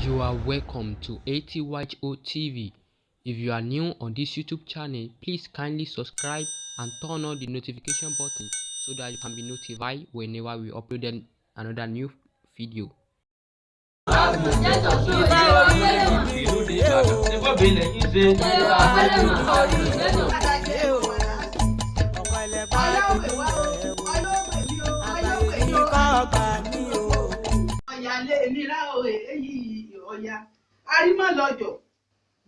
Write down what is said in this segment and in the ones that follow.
You are welcome to ATYO TV. If you are new on this YouTube channel, please kindly subscribe and turn on the notification button so that you can be notified whenever we upload another new video. Ọya arímọ lọ́jọ́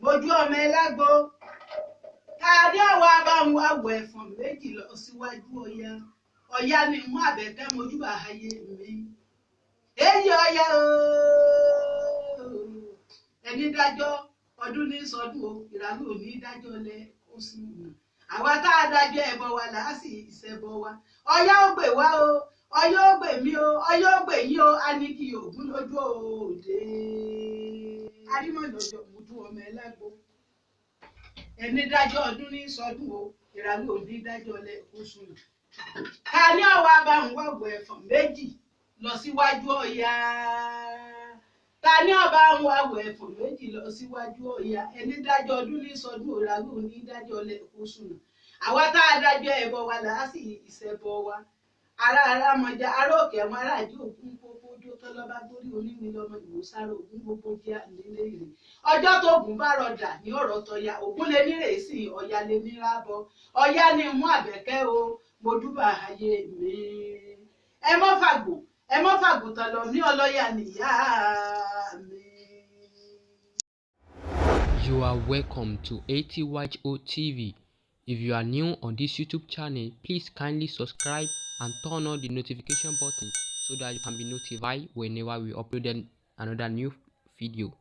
mojú ọmọ ẹlágbó káàdé ọwọ́ abáwọn àwọ̀ ẹ̀fọ̀n méjì lọ síwájú ọya ni mú àbẹ̀kẹ́ mojú bàáyé mi èyí ọya ẹni dájọ́ ọdún ní sọdún o ìrànú òní dájọ́ lẹ ó sì mú àwa tá a dájọ́ ẹbọ wa làásì ìṣẹbọ wa ọya ó gbè wá o ọya ó gbè mí o ọya ó gbè yín o a ní kí ògún lójú òde arímọ̀lọ́jọ́ mojú ọmọ ẹlágbó ẹni dájọ́ ọdún ní sọdún o ìrànú òní dájọ́ lẹ ó sùn ká ní ọwọ́ abáhùn wọ̀gbọ̀ ẹ̀fọ̀n méjì lọ síwájú ọya ta ní ọba àwọn àwọ̀ ẹ̀fọ̀n méjì lọ síwájú ọya ẹni dájọ́ ọdún ní sọdún ìrànú òní dájọ́ lẹ ó sùn àwa tá a dájọ́ ẹbọ wa làásì ìṣẹbọ wa ara mọjà ará òkè àwọn aráàjò ògún gbogbo ojú tó lọ́ba gbórí onímì lọ́mọ ìwòsàn ògún gbogbo jẹ́ àlélẹ́ rẹ̀ ọjọ́ tó ògún bá rọdà ní ọ̀rọ̀ tọ́ya ògún lè ní rèésì ọ̀ya lè ní rábọ ọ̀ya ni mú àbẹ̀kẹ́ o mojúbà ayé mi ẹ mọ́ fàgùtàn lọ ní ọlọ́yà nìyá mi. You are welcome to ATYO TV. If you are new on this YouTube channel, please kindly subscribe and turn on the notification button so that you can be notified whenever we upload another new video.